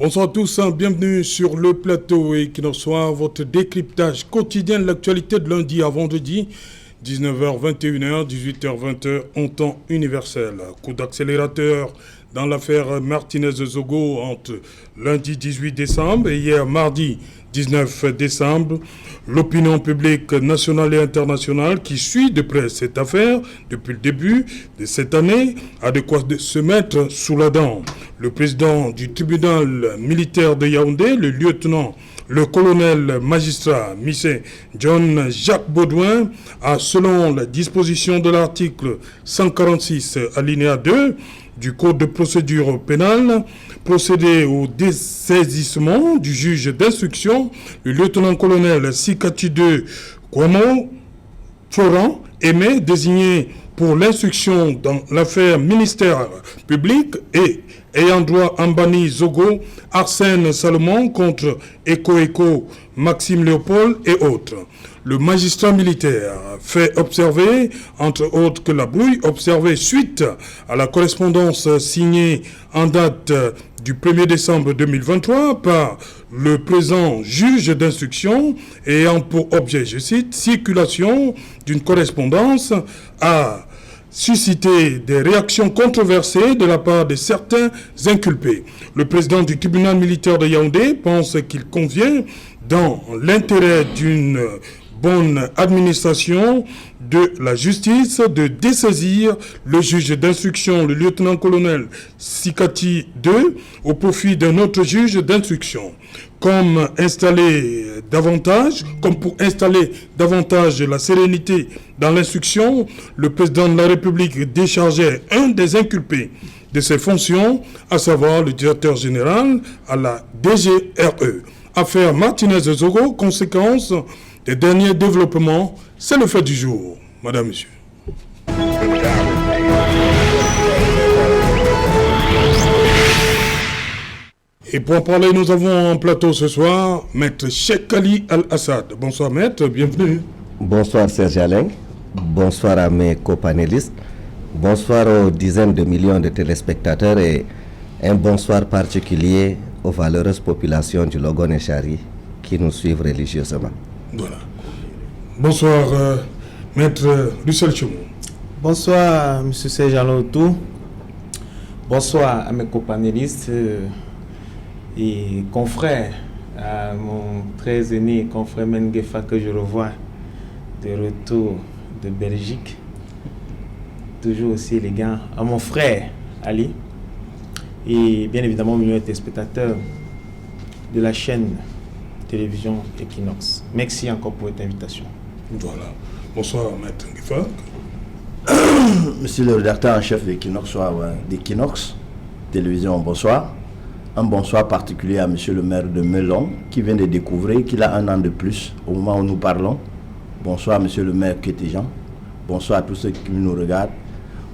Bonsoir à tous, bienvenue sur le plateau Equinox Soir, votre décryptage quotidien de l'actualité de lundi à vendredi, 19h-21h, 18h-20h en temps universel. Coup d'accélérateur dans l'affaire Martinez-Zogo entre lundi 18 décembre et hier mardi 19 décembre. L'opinion publique nationale et internationale qui suit de près cette affaire depuis le début de cette année a de quoi se mettre sous la dent. Le président du tribunal militaire de Yaoundé, le colonel magistrat Missé John Jacques Baudouin, a, selon la disposition de l'article 146 alinéa 2 du Code de procédure pénale, procédé au dessaisissement du juge d'instruction, le lieutenant-colonel Sikati 2 Kwamo Foran, Aimé, désigné pour l'instruction dans l'affaire ministère public et ayant droit Ambani Zogo, Arsène Salomon contre Eko Maxime Léopold et autres. Le magistrat militaire fait observer, entre autres, que la brouille observée suite à la correspondance signée en date du 1er décembre 2023 par le présent juge d'instruction ayant pour objet, je cite, circulation d'une correspondance a suscité des réactions controversées de la part de certains inculpés. Le président du tribunal militaire de Yaoundé pense qu'il convient, dans l'intérêt d'une bonne administration de la justice, de dessaisir le juge d'instruction, le lieutenant-colonel Sikati 2, au profit d'un autre juge d'instruction. Comme pour installer davantage la sérénité dans l'instruction, le président de la République déchargeait un des inculpés de ses fonctions, à savoir le directeur général à la DGRE. Affaire Martinez-Zogo, conséquence des derniers développements, c'est le fait du jour. Madame, Monsieur. Et pour en parler, nous avons en plateau ce soir Maître Cheikh Ali Al-Assad. Bonsoir Maître, bienvenue. Bonsoir Serge Alain, bonsoir à mes copanélistes, bonsoir aux dizaines de millions de téléspectateurs et un bonsoir particulier aux valeureuses populations du Logon-Echari qui nous suivent religieusement. Voilà. Bonsoir, Maître Russell Chomou. Bonsoir, M. Serge Alain. Bonsoir à mes copanélistes et confrères, à mon très aîné confrère Mengefa que je revois de retour de Belgique, toujours aussi élégant, à mon frère Ali et bien évidemment aux millions de téléspectateurs de la chaîne télévision Equinox. Merci encore pour votre invitation. Voilà. Bonsoir, Maître Ngefa. Monsieur le rédacteur en chef d'Equinox Télévision, bonsoir. Un bonsoir particulier à monsieur le maire de Melon qui vient de découvrir qu'il a un an de plus au moment où nous parlons. Bonsoir monsieur le maire Kétéjean. Bonsoir à tous ceux qui nous regardent.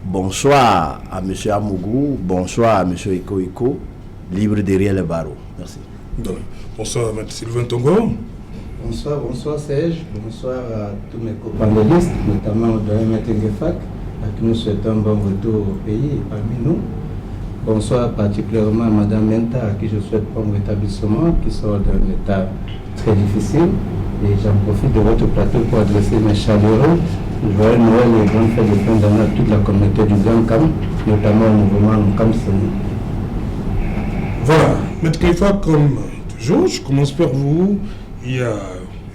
Bonsoir à monsieur Amougou. Bonsoir à monsieur Eko, libre derrière les barreaux. Merci. Bonsoir Maître Sylvain Tongo. Bonsoir Serge. Bonsoir à tous mes copanélistes, notamment au Maître Ngefak, à qui nous souhaitons un bon retour au pays et parmi nous. Bonsoir particulièrement à Madame Menta, à qui je souhaite bon rétablissement, qui sort d'un état très difficile. Et j'en profite de votre plateau pour adresser mes chaleureux joyeux Noël et bonne fête de fin d'année à toute la communauté du Grand Cam, notamment au mouvement Cam Seni. Voilà, Maître Kaifa, comme toujours, je commence par vous. Il y a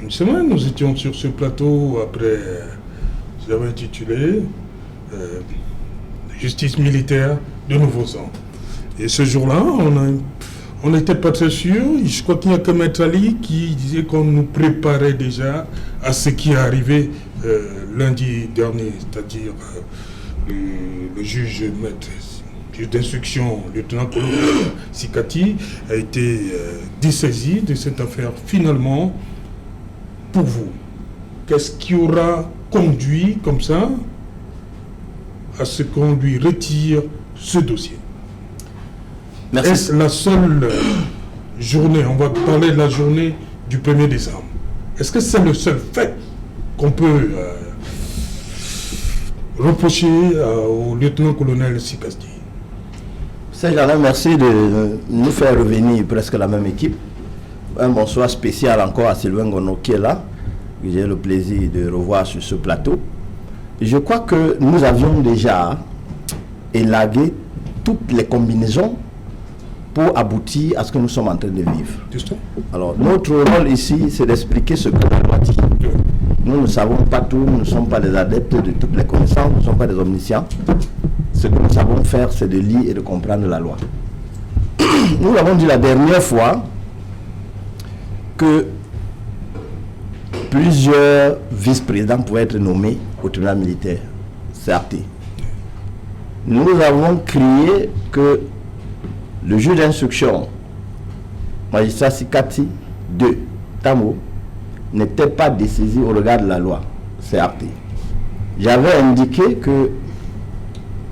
une semaine, nous étions sur ce plateau après, j'avais intitulé Justice militaire de nouveau sang. Et ce jour-là, on n'était pas très sûr. Je crois qu'il n'y a que Maître Ali qui disait qu'on nous préparait déjà à ce qui est arrivé lundi dernier, c'est-à-dire le juge d'instruction, lieutenant-colonel Sikati, a été dessaisi de cette affaire. Finalement, pour vous, qu'est-ce qui aura conduit comme ça à ce qu'on lui retire ce dossier? Merci. Est-ce la seule journée, on va parler de la journée du 1er décembre, est-ce que c'est le seul fait qu'on peut reprocher au lieutenant-colonel Sikati? Serge Alain, merci de nous faire revenir presque la même équipe. Un bonsoir spécial encore à Sylvain Gono qui est là, que j'ai le plaisir de revoir sur ce plateau. Je crois que nous avions déjà élagué toutes les combinaisons pour aboutir à ce que nous sommes en train de vivre. Alors, notre rôle ici, c'est d'expliquer ce que la loi dit. Nous ne savons pas tout, nous ne sommes pas des adeptes de toutes les connaissances, nous ne sommes pas des omniscients. Ce que nous savons faire, c'est de lire et de comprendre la loi. Nous avons dit la dernière fois que plusieurs vice-présidents pouvaient être nommés au tribunal militaire. C'est acté. Nous avons crié que le juge d'instruction, magistrat Sikati 2, Tamo, n'était pas dessaisi au regard de la loi. C'est acté. J'avais indiqué que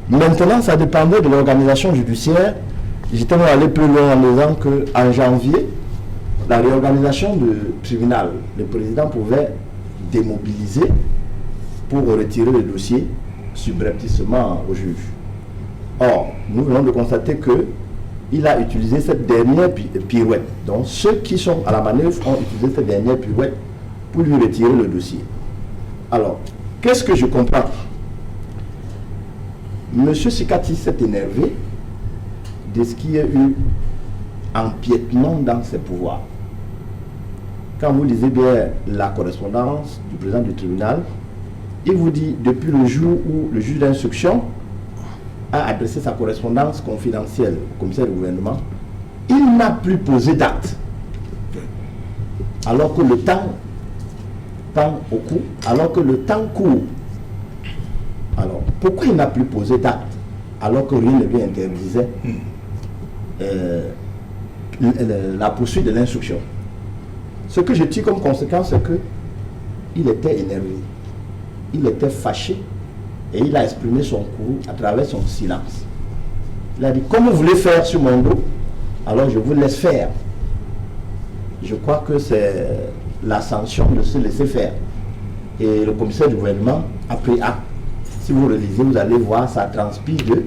maintenant, ça dépendait de l'organisation judiciaire. J'étais allé plus loin en disant qu'en janvier, la réorganisation du tribunal, le président pouvait démobiliser pour retirer le dossier subrepticement au juge. Or, nous venons de constater qu'il a utilisé cette dernière pirouette. Donc, ceux qui sont à la manœuvre ont utilisé cette dernière pirouette pour lui retirer le dossier. Alors, qu'est-ce que je comprends? Monsieur Sikati s'est énervé de ce qu'il y a eu empiètement dans ses pouvoirs. Quand vous lisez bien la correspondance du président du tribunal, il vous dit depuis le jour où le juge d'instruction a adressé sa correspondance confidentielle au commissaire du gouvernement, il n'a plus posé d'acte. Alors que le temps tend au cou, alors que le temps court. Alors, pourquoi il n'a plus posé d'acte alors que rien ne lui interdisait la poursuite de l'instruction? Ce que je tire comme conséquence, c'est qu'il était énervé, il était fâché et il a exprimé son courroux à travers son silence. Il a dit, comme vous voulez faire sur mon dos, alors je vous laisse faire. Je crois que c'est la sanction de se laisser faire. Et le commissaire du gouvernement a pris acte. Si vous relisez, vous allez voir, ça transpire de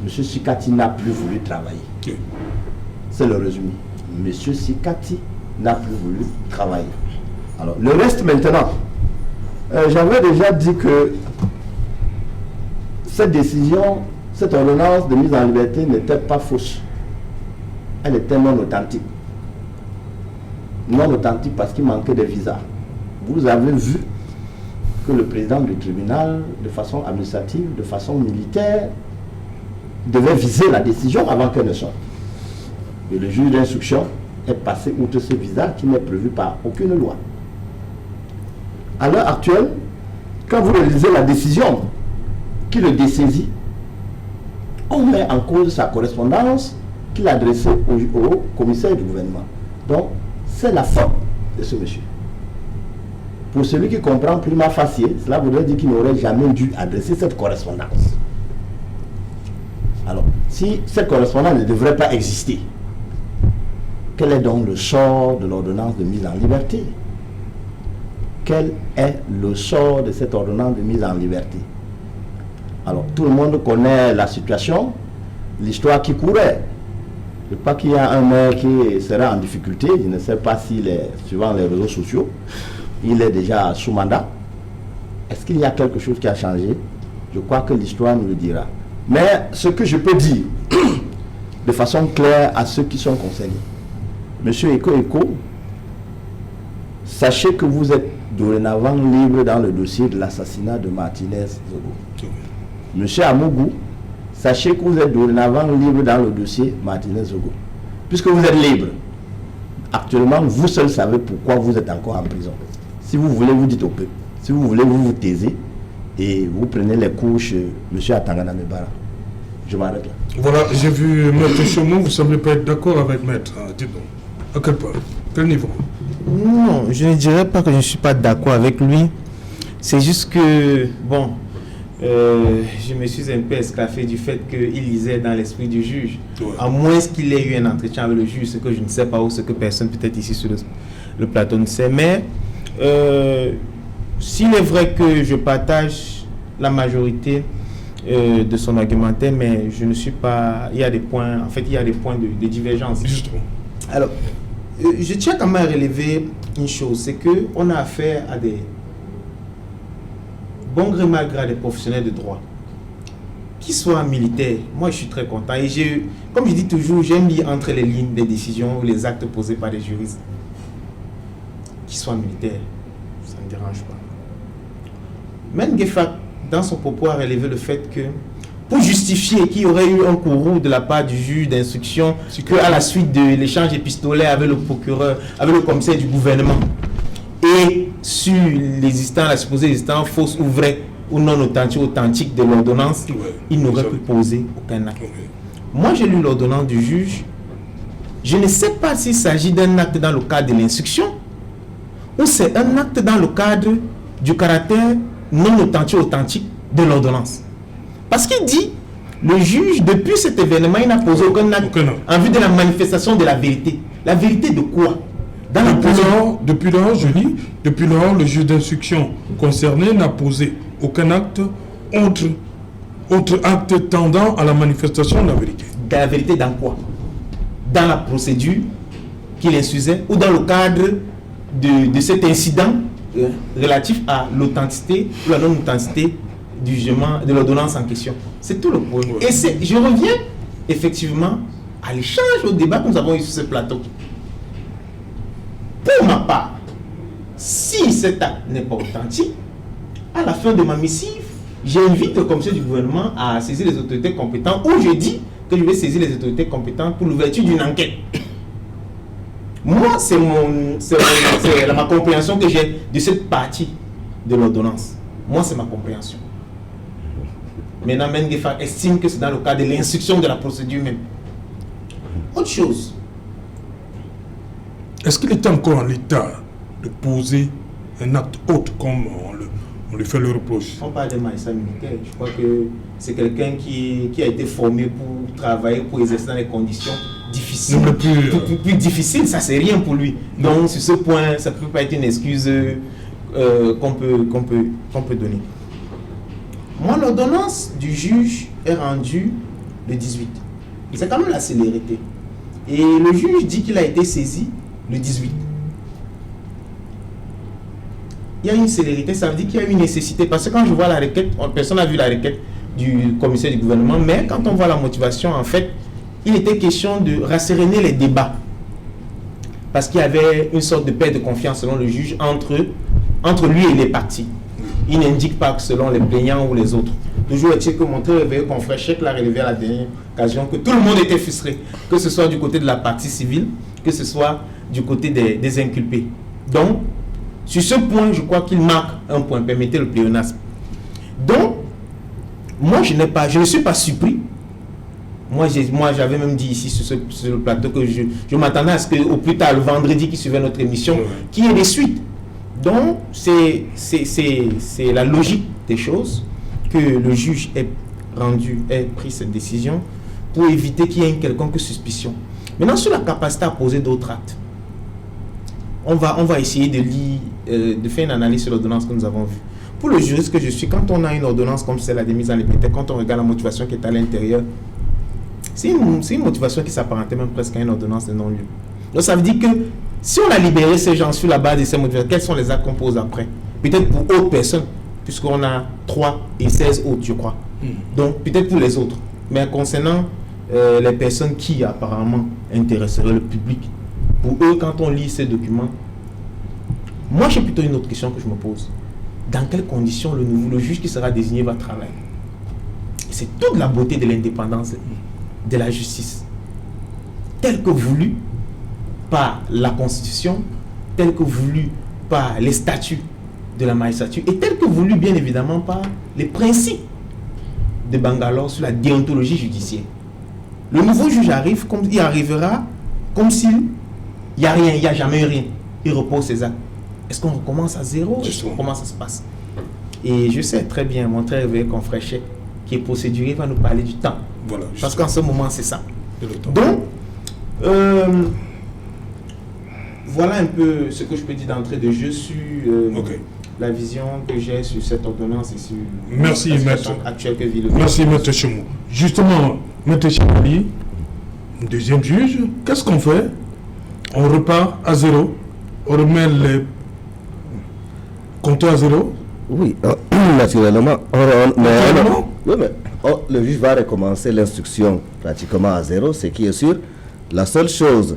M. Sikati n'a plus voulu travailler. C'est le résumé. M. Sikati n'a plus voulu travailler. Alors, le reste maintenant, j'avais déjà dit que cette décision, cette ordonnance de mise en liberté n'était pas fausse. Elle était non authentique. Non authentique parce qu'il manquait de visa. Vous avez vu que le président du tribunal, de façon administrative, de façon militaire, devait viser la décision avant qu'elle ne sorte. Et le juge d'instruction est passé outre ce visa qui n'est prévu par aucune loi. À l'heure actuelle, quand vous réalisez la décision qui le dessaisit, on met en cause sa correspondance qu'il a adressée au commissaire du gouvernement. Donc, c'est la faute de ce monsieur. Pour celui qui comprend prima facie, cela voudrait dire qu'il n'aurait jamais dû adresser cette correspondance. Alors, si cette correspondance ne devrait pas exister, quel est donc le sort de l'ordonnance de mise en liberté? Quel est le sort de cette ordonnance de mise en liberté? Alors, tout le monde connaît la situation, l'histoire qui courait. Je crois qu'il y a un maire qui sera en difficulté, je ne sais pas s'il est, suivant les réseaux sociaux, il est déjà sous mandat. Est-ce qu'il y a quelque chose qui a changé? Je crois que l'histoire nous le dira. Mais ce que je peux dire, de façon claire à ceux qui sont concernés, Monsieur Eko, sachez que vous êtes dorénavant libre dans le dossier de l'assassinat de Martinez Zogo. Monsieur Amougou, sachez que vous êtes dorénavant libre dans le dossier Martinez Zogo. Puisque vous êtes libre, actuellement, vous seul savez pourquoi vous êtes encore en prison. Si vous voulez, vous dites au peuple. Si vous voulez, vous vous taisez et vous prenez les couches, M. Atangana Mebara. Je m'arrête là. Voilà, j'ai vu Maître Chomo, vous ne semblez pas être d'accord avec Maître. Dites donc, à quel point? Quel niveau? Non, je ne dirais pas que je ne suis pas d'accord avec lui. C'est juste que, bon, je me suis un peu esclaffé du fait qu'il lisait dans l'esprit du juge. Ouais. À moins qu'il ait eu un entretien avec le juge, ce que je ne sais pas ou ce que personne peut-être ici sur le plateau ne sait. Mais s'il est vrai que je partage la majorité de son argumentaire, mais je ne suis pas... Il y a des points, en fait, il y a des points de divergence. Justement. Alors, je tiens quand même à relever une chose, c'est qu'on a affaire à des bon gré mal gré à des professionnels de droit, qui soient militaires. Moi, je suis très content. Et comme je dis toujours, j'aime lire entre les lignes des décisions ou les actes posés par des juristes. Qui soient militaires, ça ne me dérange pas. Men Gueffak, dans son propos, a relevé le fait que, pour justifier qu'il y aurait eu un courroux de la part du juge d'instruction, qu'à la suite de l'échange épistolaire avec le procureur, avec le commissaire du gouvernement, et sur la supposée existence fausse ou vraie, ou non authentique de l'ordonnance, il n'aurait pu poser aucun acte. Moi, j'ai lu l'ordonnance du juge. Je ne sais pas s'il s'agit d'un acte dans le cadre de l'instruction ou c'est un acte dans le cadre du caractère non authentique de l'ordonnance. Parce qu'il dit, le juge, depuis cet événement, il n'a posé aucun acte en vue de la manifestation de la vérité. La vérité de quoi? Depuis lors, je lis, depuis lors, le juge d'instruction concerné n'a posé aucun acte autre acte tendant à la manifestation de la vérité. De la vérité dans quoi? Dans la procédure qu'il instruisait ou dans le cadre de cet incident relatif à l'authenticité ou la non-authenticité du jugement de l'ordonnance en question. C'est tout le point. Et je reviens effectivement à l'échange, au débat que nous avons eu sur ce plateau. Pour ma part, si cet acte n'est pas authentique, à la fin de ma missive, j'invite le commissaire du gouvernement à saisir les autorités compétentes, ou je dis que je vais saisir les autorités compétentes pour l'ouverture d'une enquête. Moi, c'est ma compréhension que j'ai de cette partie de l'ordonnance. Moi, c'est ma compréhension. Maintenant, Men Gueffak estime que c'est dans le cadre de l'instruction de la procédure même. Autre chose. Est-ce qu'il est encore en l'état de poser un acte autre comme on lui fait le reproche? On parle de maïssa militaire. Je crois que c'est quelqu'un qui a été formé pour travailler, pour exercer dans des conditions difficiles. Plus difficile, ça c'est rien pour lui. Donc sur ce point, ça ne peut pas être une excuse qu'on peut donner. Moi, l'ordonnance du juge est rendue le 18. C'est quand même la célérité. Et le juge dit qu'il a été saisi le 18. Il y a une célérité, ça veut dire qu'il y a une nécessité. Parce que quand je vois la requête, personne n'a vu la requête du commissaire du gouvernement, mais quand on voit la motivation, en fait, il était question de rasséréner les débats. Parce qu'il y avait une sorte de perte de confiance, selon le juge, entre lui et les partis. Il n'indique pas que selon les plaignants ou les autres. Toujours est-il que mon très réveillé confrère Cheikh l'a relevé à la dernière occasion, que tout le monde était frustré, que ce soit du côté de la partie civile, que ce soit du côté des inculpés. Donc, sur ce point, je crois qu'il marque un point, permettez le pléonasme. Donc, moi, je ne suis pas surpris. Moi, j'avais même dit ici sur le plateau que je m'attendais à ce qu'au plus tard, le vendredi qui suivait notre émission, qu'il y ait des suites. Donc, c'est la logique des choses que le juge ait pris cette décision pour éviter qu'il y ait une quelconque suspicion. Maintenant, sur la capacité à poser d'autres actes, on va essayer de faire une analyse sur l'ordonnance que nous avons vue. Pour le juriste que je suis, quand on a une ordonnance comme celle-là de mise en liberté, quand on regarde la motivation qui est à l'intérieur, c'est une motivation qui s'apparentait même presque à une ordonnance de non-lieu. Donc ça veut dire que si on a libéré ces gens sur la base de ces motivations, quels sont les actes qu'on pose après? Peut-être pour autres personnes, puisqu'on a 3 et 16 autres, je crois. Donc peut-être pour les autres. Mais concernant les personnes qui apparemment intéresseraient le public, pour eux, quand on lit ces documents, moi j'ai plutôt une autre question que je me pose. Dans quelles conditions le juge qui sera désigné va travailler? C'est toute la beauté de l'indépendance de la justice, telle que voulue par la Constitution, telle que voulue par les statuts de la magistrature et telle que voulue bien évidemment par les principes de Bangalore sur la déontologie judiciaire. Le nouveau juge arrivera comme s'il n'y a rien, il n'y a jamais eu rien. Il repose ses actes. Est-ce qu'on recommence à zéro? Comment ça se passe? Et je sais très bien, mon très réveillé confrère Cheikh, qui est procédurier, va nous parler du temps. Voilà, parce qu'en ce moment, c'est ça. Donc, voilà un peu ce que je peux dire d'entrée de jeu sur la vision que j'ai sur cette ordonnance et sur Merci, la situation maître. actuelle que vit le Merci, maître Chemou. Justement, maître Chemali, deuxième juge, qu'est-ce qu'on fait? On repart à zéro, on remet les compteurs à zéro. Oui, naturellement. Le juge va recommencer l'instruction pratiquement à zéro, ce qui est sûr. La seule chose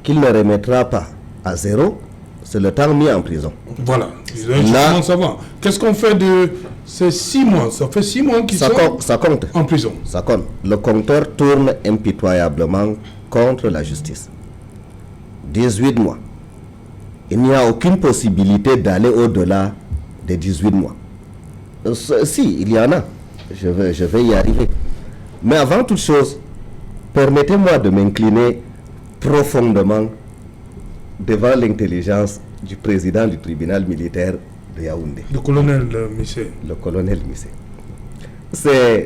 qu'il ne remettra pas à zéro, c'est le temps mis en prison. Voilà, justement savoir. Qu'est-ce qu'on fait de ces 6 mois? Ça fait 6 mois qu'ils sont ça compte. en prison. Ça compte. Le compteur tourne impitoyablement contre la justice. 18 mois. Il n'y a aucune possibilité d'aller au-delà des 18 mois. Si, il y en a. Je vais y arriver. Mais avant toute chose, permettez-moi de m'incliner profondément devant l'intelligence du président du tribunal militaire de Yaoundé. Le colonel Missé. Le colonel Missé. C'est,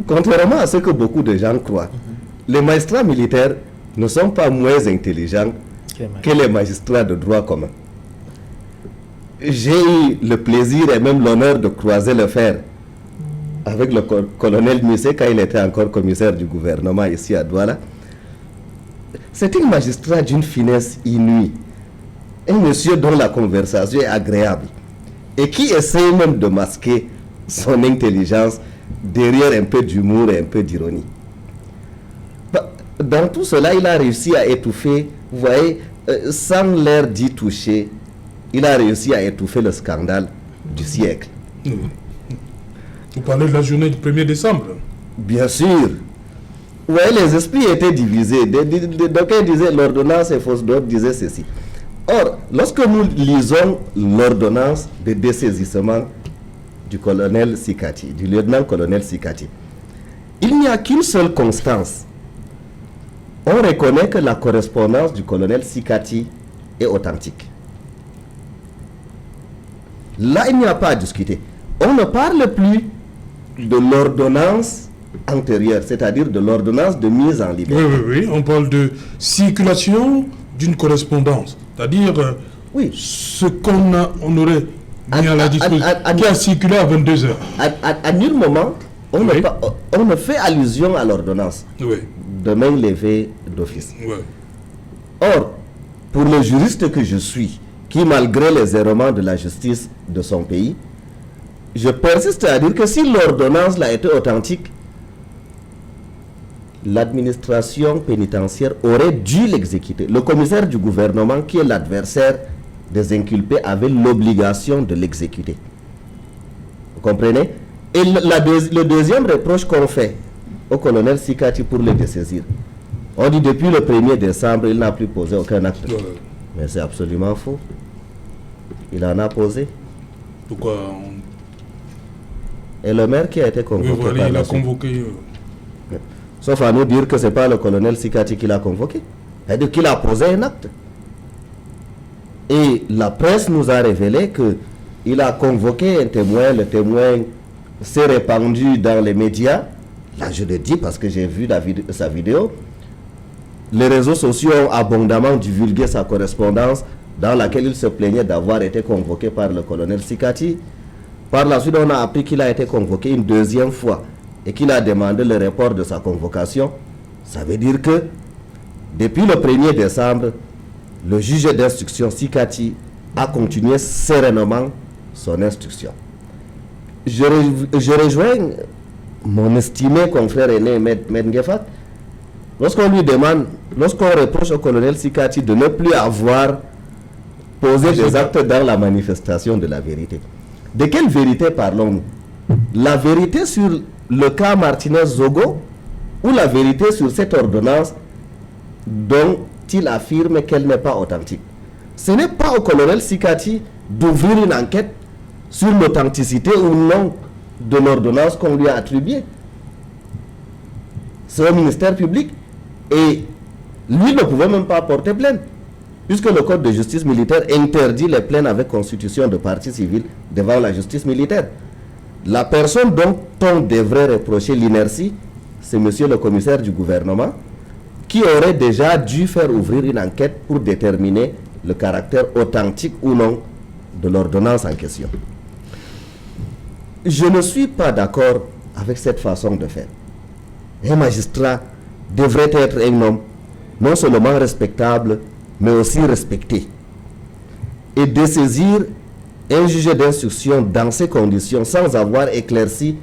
contrairement à ce que beaucoup de gens croient, les magistrats militaires ne sont pas moins intelligents que les magistrats de droit commun. J'ai eu le plaisir et même l'honneur de croiser le fer avec le colonel Missé quand il était encore commissaire du gouvernement ici à Douala. C'est un magistrat d'une finesse inouïe. Un monsieur dont la conversation est agréable et qui essaie même de masquer son intelligence derrière un peu d'humour et un peu d'ironie. Dans tout cela, il a réussi à étouffer, vous voyez, sans l'air d'y toucher, il a réussi à étouffer le scandale du siècle. Vous parlez de la journée du 1er décembre. Bien sûr. Oui, les esprits étaient divisés. D'aucuns disaient l'ordonnance est fausse, d'autres disaient ceci. Or, lorsque nous lisons l'ordonnance de dessaisissement du colonel Sikati, du lieutenant-colonel Sikati, il n'y a qu'une seule constance. On reconnaît que la correspondance du colonel Sikati est authentique. Là, il n'y a pas à discuter. On ne parle plus de l'ordonnance antérieure, c'est-à-dire de l'ordonnance de mise en liberté. Oui, on parle de circulation d'une correspondance, c'est-à-dire ce on aurait mis à la disposition, qui a circulé à 22h. À nul moment, on ne fait allusion à l'ordonnance de main levée d'office. Or, pour le juriste que je suis, qui malgré les errements de la justice de son pays, je persiste à dire que si l'ordonnance là était authentique, l'administration pénitentiaire aurait dû l'exécuter. Le commissaire du gouvernement, qui est l'adversaire des inculpés, avait l'obligation de l'exécuter. Vous comprenez? Et le deuxième reproche qu'on fait au colonel Sikati pour le dessaisir, on dit depuis le 1er décembre, il n'a plus posé aucun acte. Mais c'est absolument faux. Il en a posé. Pourquoi Et le maire qui a été convoqué par il la a suite. convoqué. Sauf à nous dire que ce n'est pas le colonel Sikati qui l'a convoqué. C'est-à-dire qu'il a posé un acte. Et la presse nous a révélé qu'il a convoqué un témoin. Le témoin s'est répandu dans les médias. Là, je le dis parce que j'ai vu sa vidéo. Les réseaux sociaux ont abondamment divulgué sa correspondance dans laquelle il se plaignait d'avoir été convoqué par le colonel Sikati. Par la suite, on a appris qu'il a été convoqué une deuxième fois et qu'il a demandé le report de sa convocation. Ça veut dire que depuis le 1er décembre, le juge d'instruction Sikati a continué sereinement son instruction. Je rejoins mon estimé confrère aîné Mengefat. Lorsqu'on lui demande, lorsqu'on reproche au colonel Sikati de ne plus avoir posé des actes dans la manifestation de la vérité. De quelle vérité parlons-nous? La vérité sur le cas Martinez-Zogo ou la vérité sur cette ordonnance dont il affirme qu'elle n'est pas authentique? Ce n'est pas au colonel Sikati d'ouvrir une enquête sur l'authenticité ou non de l'ordonnance qu'on lui a attribuée. C'est au ministère public et lui ne pouvait même pas porter plainte puisque le code de justice militaire interdit les plaintes avec constitution de partie civile devant la justice militaire. La personne dont on devrait reprocher l'inertie, c'est monsieur le commissaire du gouvernement qui aurait déjà dû faire ouvrir une enquête pour déterminer le caractère authentique ou non de l'ordonnance en question. Je ne suis pas d'accord avec cette façon de faire. Un magistrat devrait être un homme non seulement respectable, mais aussi respecté. Et dessaisir un juge d'instruction dans ces conditions, sans avoir éclairci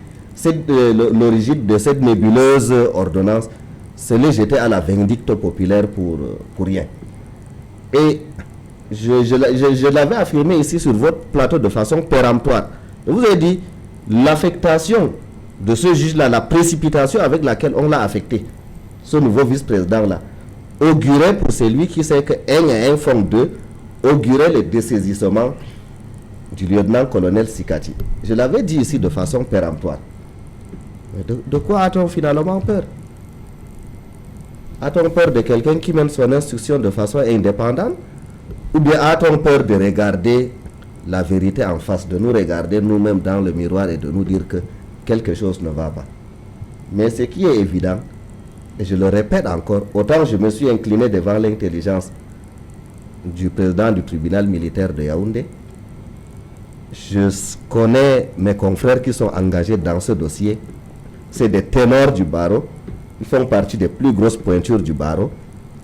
l'origine de cette nébuleuse ordonnance, c'est le jeter à la vindicte populaire pour rien. Et je l'avais affirmé ici sur votre plateau de façon péremptoire. Je vous ai dit, l'affectation de ce juge-là, la précipitation avec laquelle on l'a affecté, ce nouveau vice-président-là, augurait pour celui qui sait que 1 et 1 font 2, augurait le dessaisissement du lieutenant-colonel Sikati. Je l'avais dit ici de façon péremptoire. Mais de quoi a-t-on finalement peur? A-t-on peur de quelqu'un qui mène son instruction de façon indépendante? Ou bien a-t-on peur de regarder la vérité en face, de nous regarder nous-mêmes dans le miroir et de nous dire que quelque chose ne va pas? Mais ce qui est évident, et je le répète encore, autant je me suis incliné devant l'intelligence du président du tribunal militaire de Yaoundé, je connais mes confrères qui sont engagés dans ce dossier. C'est des ténors du barreau, ils font partie des plus grosses pointures du barreau,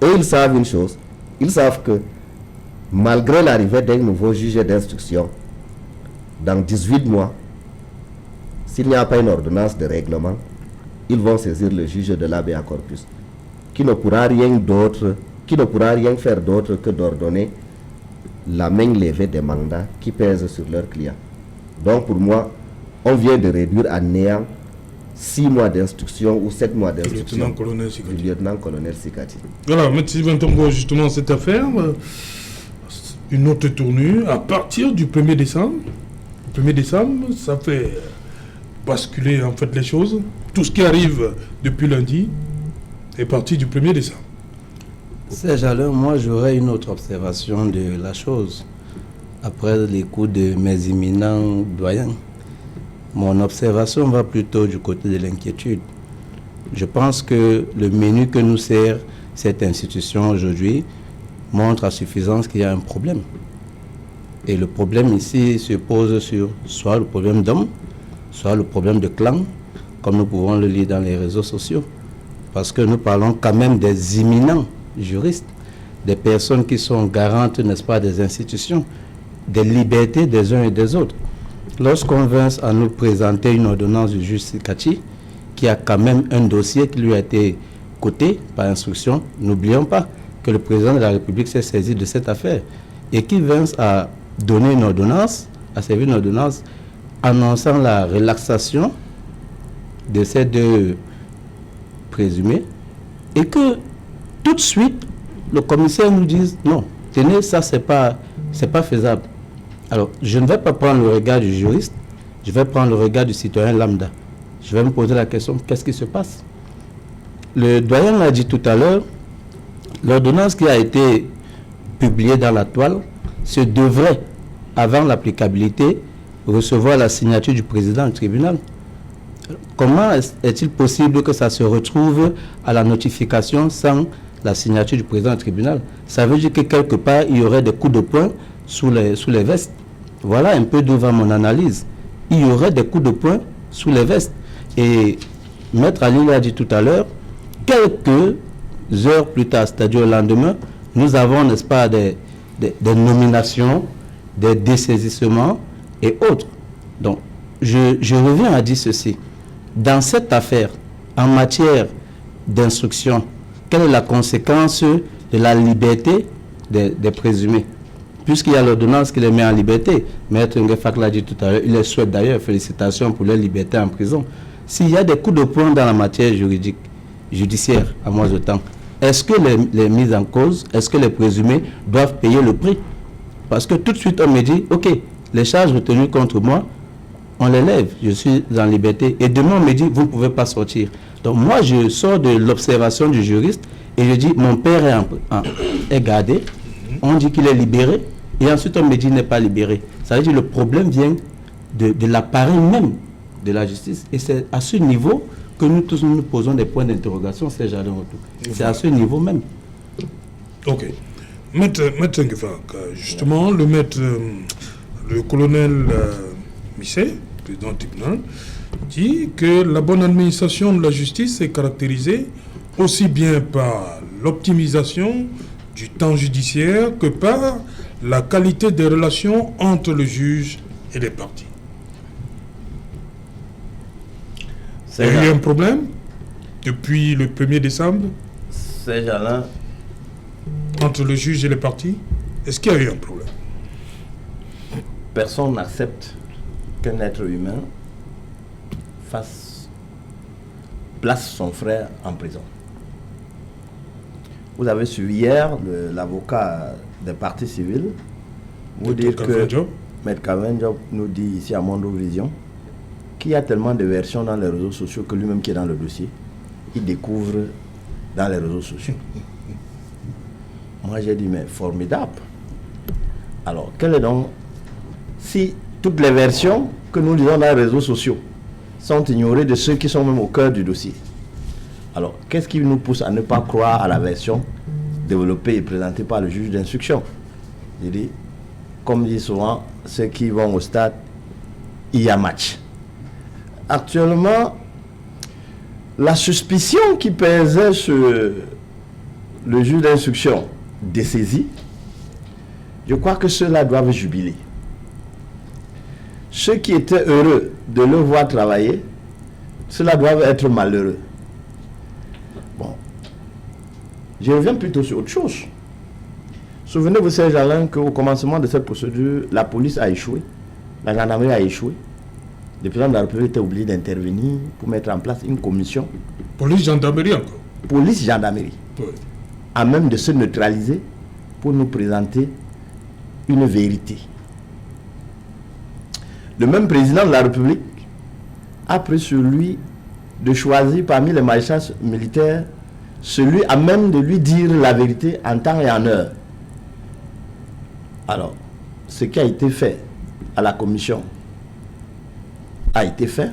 et ils savent une chose, ils savent que malgré l'arrivée d'un nouveau juge d'instruction, dans 18 mois, s'il n'y a pas une ordonnance de règlement, ils vont saisir le juge de l'habeas corpus, qui ne pourra rien faire d'autre que d'ordonner la main levée des mandats qui pèsent sur leurs clients. Donc pour moi, on vient de réduire à néant 6 mois d'instruction ou 7 mois d'instruction du lieutenant-colonel Sikati. Voilà, M. Ventongo, justement, cette affaire, une autre tournure, à partir du 1er décembre. Le 1er décembre, ça fait basculer en fait les choses. Tout ce qui arrive depuis lundi est parti du 1er décembre. Serge Alain, moi j'aurais une autre observation de la chose. Après l'écoute de mes éminents doyens, mon observation va plutôt du côté de l'inquiétude. Je pense que le menu que nous sert cette institution aujourd'hui montre à suffisance qu'il y a un problème. Et le problème ici se pose sur soit le problème d'hommes, soit le problème de clan, comme nous pouvons le lire dans les réseaux sociaux. Parce que nous parlons quand même des éminents juristes, des personnes qui sont garantes, n'est-ce pas, des institutions, des libertés des uns et des autres. Lorsqu'on vient à nous présenter une ordonnance du juge Sikati, qui a quand même un dossier qui lui a été coté par instruction, n'oublions pas que le président de la République s'est saisi de cette affaire et qui vient à donner une ordonnance, à servir une ordonnance annonçant la relaxation de ces 2 présumés et que tout de suite le commissaire nous dise non, tenez, ça c'est pas faisable. Alors je ne vais pas prendre le regard du juriste, je vais prendre le regard du citoyen lambda. Je vais me poser la question, qu'est-ce qui se passe? Le doyen l'a dit tout à l'heure, l'ordonnance qui a été publiée dans la toile se devrait, avant l'applicabilité, recevoir la signature du président du tribunal. Comment est-il possible que ça se retrouve à la notification sans la signature du président du tribunal? Ça veut dire que quelque part, il y aurait des coups de poing sous les vestes. Voilà un peu d'où va mon analyse. Il y aurait des coups de poing sous les vestes. Et Maître Ali l'a dit tout à l'heure, quelques heures plus tard, c'est-à-dire au lendemain, nous avons, n'est-ce pas, des nominations, des dessaisissements et autres. Donc, je reviens à dire ceci. Dans cette affaire, en matière d'instruction, quelle est la conséquence de la liberté des présumés? Puisqu'il y a l'ordonnance qui les met en liberté, Maître Ngefak l'a dit tout à l'heure, il les souhaite d'ailleurs, félicitations pour leur liberté en prison. S'il y a des coups de poing dans la matière judiciaire, à moins de temps, est-ce que les mises en cause, est-ce que les présumés doivent payer le prix? Parce que tout de suite on me dit, ok, les charges retenues contre moi, on les lève, je suis en liberté. Et demain, on me dit, vous ne pouvez pas sortir. Donc moi, je sors de l'observation du juriste et je dis, mon père est gardé, on dit qu'il est libéré, et ensuite on me dit, il n'est pas libéré. Ça veut dire que le problème vient de l'appareil même de la justice. Et c'est à ce niveau que nous tous nous posons des points d'interrogation, c'est à ce niveau même. Ok. Maître Ngefak, justement, le maître le colonel Misset, président du tribunal, dit que la bonne administration de la justice est caractérisée aussi bien par l'optimisation du temps judiciaire que par la qualité des relations entre le juge et les parties. Il y a eu un problème depuis le 1er décembre Ces gens-là, entre le juge et les parties. Est-ce qu'il y a eu un problème? personne n'accepte qu'un être humain place son frère en prison. Vous avez suivi hier l'avocat des parties civiles vous dire que Maître Calvin Job nous dit ici à Mondo Vision qu'il y a tellement de versions dans les réseaux sociaux que lui-même qui est dans le dossier, il découvre dans les réseaux sociaux. Moi j'ai dit mais formidable. Alors quel est donc, si toutes les versions que nous lisons dans les réseaux sociaux sont ignorées de ceux qui sont même au cœur du dossier, alors qu'est-ce qui nous pousse à ne pas croire à la version développée et présentée par le juge d'instruction? Il dit, comme dit souvent ceux qui vont au stade, il y a match. Actuellement, la suspicion qui pesait sur le juge d'instruction dessaisi, je crois que ceux-là doivent jubiler. Ceux qui étaient heureux de le voir travailler, ceux-là doivent être malheureux. Bon, je reviens plutôt sur autre chose. Souvenez-vous, Serge Alain, qu'au commencement de cette procédure, la police a échoué, la gendarmerie a échoué. Le président de la République était obligé d'intervenir pour mettre en place une commission. Police, gendarmerie encore. Police, gendarmerie. Oui. À même de se neutraliser pour nous présenter une vérité. Le même président de la République a pris sur lui de choisir parmi les magistrats militaires celui à même de lui dire la vérité en temps et en heure. Alors, ce qui a été fait à la commission a été fait.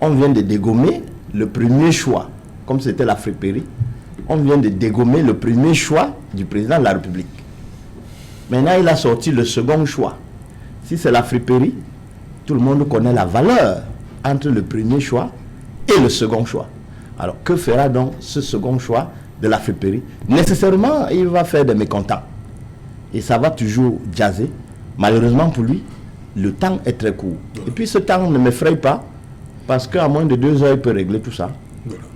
On vient de dégommer le premier choix, comme c'était la friperie. On vient de dégommer le premier choix du président de la République. Maintenant, il a sorti le second choix. Si c'est la friperie, tout le monde connaît la valeur entre le premier choix et le second choix. Alors, que fera donc ce second choix de la friperie? Nécessairement, il va faire des mécontents. Et ça va toujours jazzer. Malheureusement pour lui, le temps est très court. Et puis ce temps ne m'effraie pas, parce qu'à moins de 2 heures, il peut régler tout ça.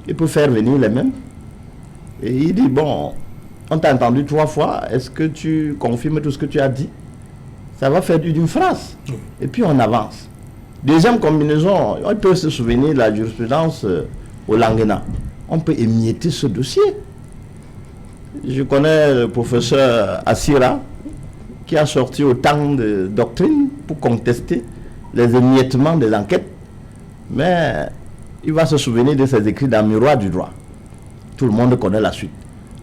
Il peut faire venir les mêmes. Et il dit, bon, on t'a entendu 3 fois, est-ce que tu confirmes tout ce que tu as dit? Ça va faire d'une phrase. Et puis on avance. Deuxième combinaison, on peut se souvenir de la jurisprudence au Languena. On peut émietter ce dossier. Je connais le professeur Assira, qui a sorti autant de doctrines pour contester les émiettements des enquêtes. Mais il va se souvenir de ses écrits dans Miroir du droit. Tout le monde connaît la suite.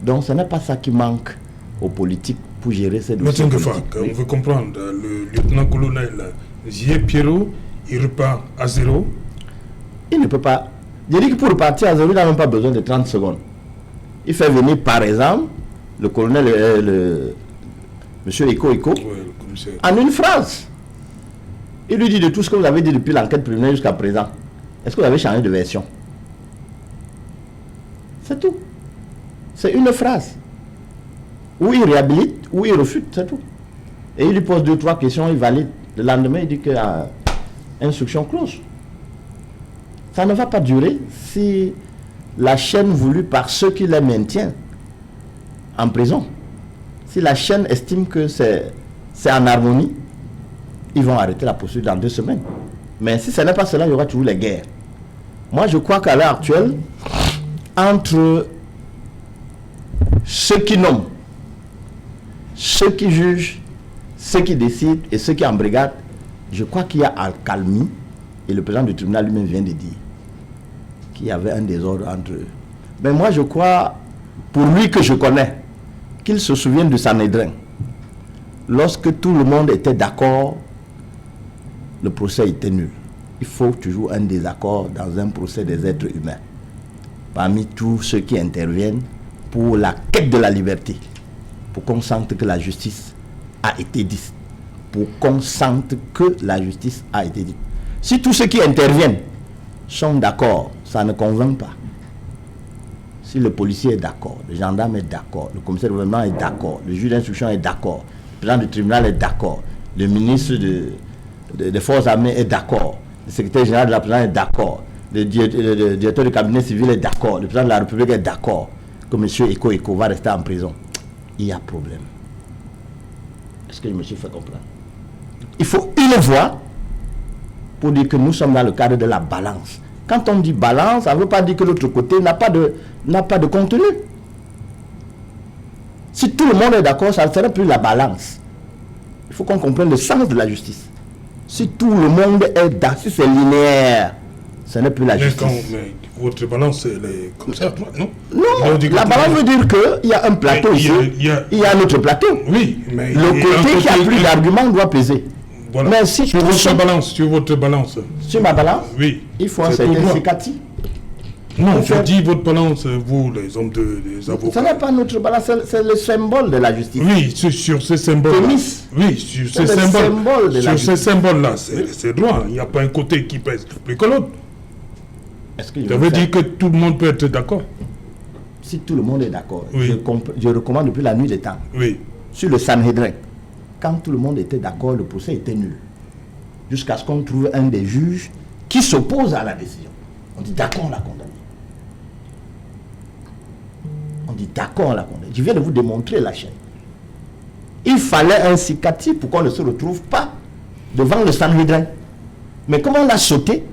Donc ce n'est pas ça qui manque aux politiques pour gérer ces dossiers. On veut comprendre, le lieutenant-colonel J. Pierrot, il repart à 0. Il ne peut pas. Je dis que pour repartir à 0, il n'a même pas besoin de 30 secondes. Il fait venir par exemple le colonel, monsieur Eko, en une phrase. Il lui dit de tout ce que vous avez dit depuis l'enquête préliminaire jusqu'à présent. Est-ce que vous avez changé de version? C'est tout. C'est une phrase. Ou il réhabilite, ou il refute, c'est tout. Et il lui pose 2 ou 3 questions, il valide. Le lendemain, il dit que instruction close. Ça ne va pas durer si la chaîne voulue par ceux qui les maintiennent en prison, si la chaîne estime que c'est en harmonie, ils vont arrêter la poursuite dans 2 semaines. Mais si ce n'est pas cela, il y aura toujours les guerres. Moi, je crois qu'à l'heure actuelle, entre ceux qui nomment, ceux qui jugent, ceux qui décident et ceux qui embrigadent, je crois qu'il y a accalmie, et le président du tribunal lui-même vient de dire qu'il y avait un désordre entre eux. Mais moi, je crois, pour lui que je connais, qu'il se souvienne de Sanhédrin. Lorsque tout le monde était d'accord, le procès était nul. Il faut toujours un désaccord dans un procès des êtres humains. Parmi tous ceux qui interviennent pour la quête de la liberté, pour qu'on sente que la justice a été pour qu'on sente que la justice a été dite. Si tous ceux qui interviennent sont d'accord, ça ne convainc pas. Si le policier est d'accord, le gendarme est d'accord, le commissaire de gouvernement est d'accord, le juge d'instruction est d'accord, le président du tribunal est d'accord, le ministre des forces armées est d'accord, le secrétaire général de la présidence est d'accord, le directeur du cabinet civil est d'accord, le président de la République est d'accord que M. Eko va rester en prison. Il y a problème. Est-ce que je me suis fait comprendre? Il faut une voix pour dire que nous sommes dans le cadre de la balance. Quand on dit balance, ça ne veut pas dire que l'autre côté n'a pas de contenu. Si tout le monde est d'accord, ça ne serait plus la balance. Il faut qu'on comprenne le sens de la justice. Si tout le monde est d'accord, si c'est linéaire, ce n'est plus la justice. Mais votre balance, elle est comme ça, non? Non, la balance veut dire qu'il y a un plateau ici, il y a un autre plateau. Oui, mais le côté qui a plus d'arguments doit peser. Voilà. Mais si sur votre balance. Sur ma balance? Oui. Il faut un certain sécatif. Non, je dis votre balance, vous, les hommes des avocats. Ce n'est pas notre balance, c'est le symbole de la justice. Oui, sur ces symboles-là. Oui, sur ces symboles. Sur ces symboles-là, c'est droit. Il n'y a pas un côté qui pèse plus que l'autre. Ça veut dire que tout le monde peut être d'accord. Si tout le monde est d'accord, oui. je recommande depuis la nuit des temps. Oui. Sur le Sanhédrin, quand tout le monde était d'accord, le procès était nul. Jusqu'à ce qu'on trouve un des juges qui s'oppose à la décision. On dit d'accord, on l'a condamné. On dit d'accord, on l'a condamné. Je viens de vous démontrer la chaîne. Il fallait un cicatif pour qu'on ne se retrouve pas devant le Sanhédrin. Mais comme on a sauté